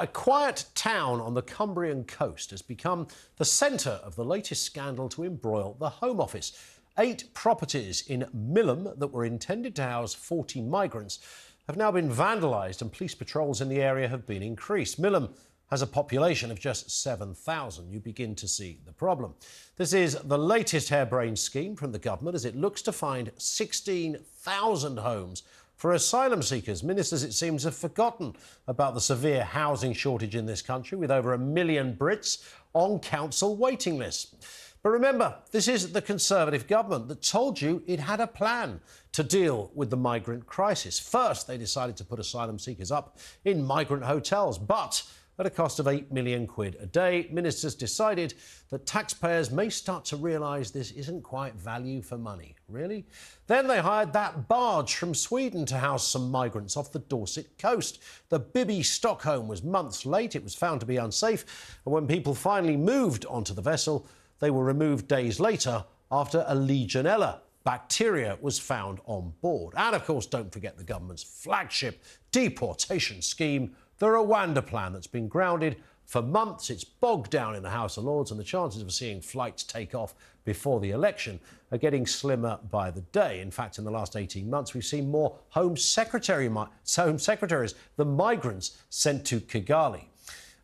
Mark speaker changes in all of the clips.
Speaker 1: A quiet town on the Cumbrian coast has become the centre of the latest scandal to embroil the Home Office. 8 properties in Milam that were intended to house 40 migrants have now been vandalised, and police patrols in the area have been increased. Milam has a population of just 7,000. You begin to see the problem. This is the latest harebrained scheme from the government as it looks to find 16,000 homes for asylum seekers. Ministers, it seems, have forgotten about the severe housing shortage in this country, with over 1 million Brits on council waiting lists. But remember, this is the Conservative government that told you it had a plan to deal with the migrant crisis. First, they decided to put asylum seekers up in migrant hotels, but at a cost of £8 million a day. Ministers decided that taxpayers may start to realise this isn't quite value for money. Really? Then they hired that barge from Sweden to house some migrants off the Dorset coast. The Bibby Stockholm was months late. It was found to be unsafe. And when people finally moved onto the vessel, they were removed days later after a Legionella bacteria was found on board. And, of course, don't forget the government's flagship deportation scheme, the Rwanda plan, that's been grounded for months. It's bogged down in the House of Lords, and the chances of seeing flights take off before the election are getting slimmer by the day. In fact, in the last 18 months, we've seen more Home Secretaries than migrants sent to Kigali.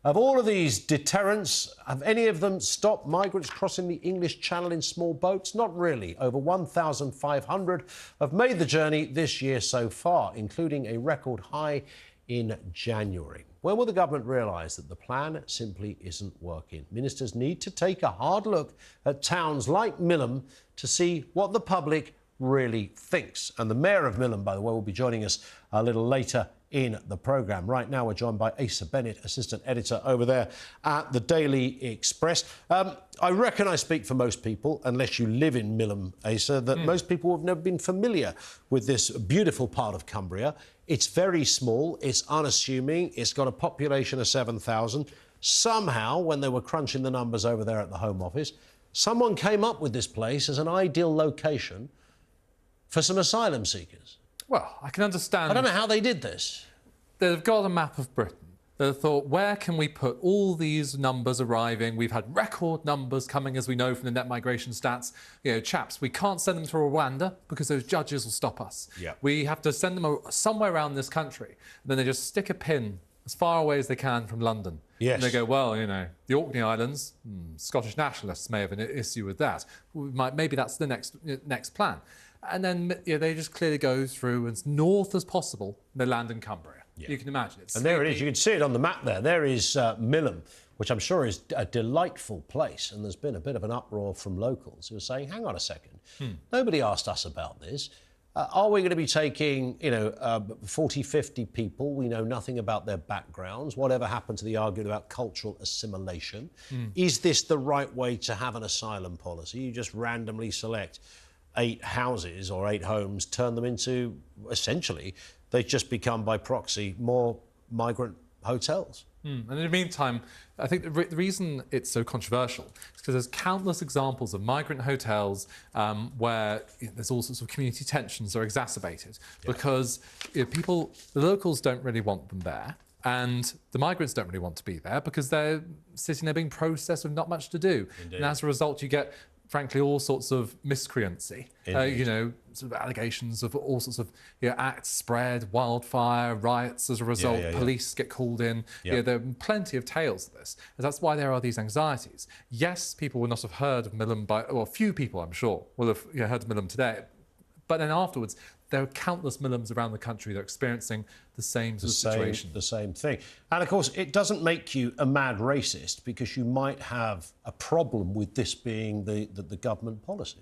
Speaker 1: Of all of these deterrents, have any of them stopped migrants crossing the English Channel in small boats? Not really. Over 1,500 have made the journey this year so far, including a record high in January. When will the government realise that the plan simply isn't working? Ministers need to take a hard look at towns like Milam to see what the public really thinks. And the Mayor of Milam, by the way, will be joining us a little later in the programme. Right now, we're joined by Asa Bennett, Assistant Editor over there at the Daily Express. I reckon I speak for most people, unless you live in Milam, Asa, that most people have never been familiar with this beautiful part of Cumbria. It's very small, it's unassuming, it's got a population of 7,000. Somehow, when they were crunching the numbers over there at the Home Office, someone came up with this place as an ideal location for some asylum seekers.
Speaker 2: Well, I can understand.
Speaker 1: I don't know how they did this.
Speaker 2: They've got a map of Britain. They thought, where can we put all these numbers arriving? We've had record numbers coming, as we know from the net migration stats. You know, chaps, we can't send them to Rwanda because those judges will stop us.
Speaker 1: Yep.
Speaker 2: We have to send them somewhere around this country. And then they just stick a pin as far away as they can from London.
Speaker 1: Yes.
Speaker 2: And they go, well, you know, the Orkney Islands, Scottish nationalists may have an issue with that. Maybe that's the next plan. And then they just clearly go through as north as possible. They land in Cumbria. Yeah. You can imagine it.
Speaker 1: And there it is. You can see it on the map there. There is Milam, which I'm sure is a delightful place. And there's been a bit of an uproar from locals who are saying, hang on a second, nobody asked us about this. Are we going to be taking, 40, 50 people? We know nothing about their backgrounds. Whatever happened to the argument about cultural assimilation? Is this the right way to have an asylum policy? You just randomly select 8 houses or 8 homes, turn them into, essentially, they just become, by proxy, more migrant hotels.
Speaker 2: And in the meantime, I think the reason it's so controversial is because there's countless examples of migrant hotels where there's all sorts of community tensions are exacerbated because the locals don't really want them there. And the migrants don't really want to be there because they're sitting there being processed with not much to do. Indeed. And as a result, you get, frankly, all sorts of miscreancy, sort of allegations of all sorts of acts spread, wildfire, riots as a result, police get called in. There are plenty of tales of this. And that's why there are these anxieties. Yes, people will not have heard of Milam few people, I'm sure, will have heard of Milam today. But then afterwards, there are countless Milams around the country that are experiencing the same situation.
Speaker 1: The same thing. And, of course, it doesn't make you a mad racist because you might have a problem with this being the government policy.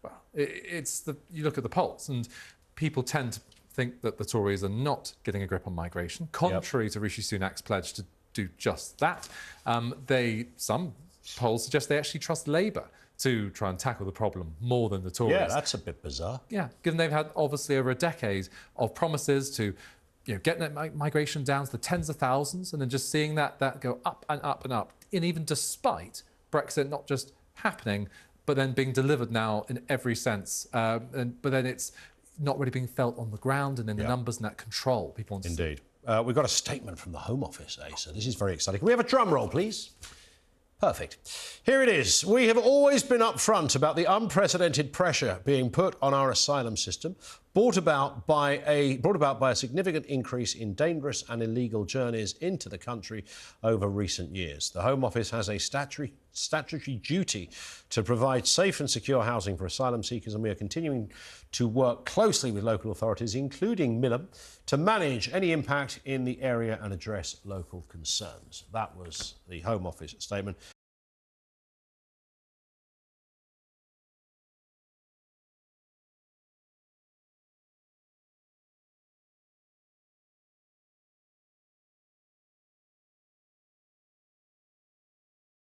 Speaker 2: Well, you look at the polls and people tend to think that the Tories are not getting a grip on migration, contrary to Rishi Sunak's pledge to do just that. Some polls suggest they actually trust Labour to try and tackle the problem more than the Tories.
Speaker 1: Yeah, that's a bit bizarre.
Speaker 2: Yeah, given they've had, obviously, over a decade of promises to get net migration down to the tens of thousands and then just seeing that go up and up and up, and even despite Brexit not just happening, but then being delivered now in every sense. But then it's not really being felt on the ground and in the numbers and that control people want to see.
Speaker 1: Indeed. we've got a statement from the Home Office, Asa. This is very exciting. Can we have a drum roll, please? Perfect. Here it is. We have always been upfront about the unprecedented pressure being put on our asylum system, brought about by a significant increase in dangerous and illegal journeys into the country over recent years. The Home Office has a statutory duty to provide safe and secure housing for asylum seekers, and we are continuing to work closely with local authorities, including Milam, to manage any impact in the area and address local concerns. That was the Home Office statement.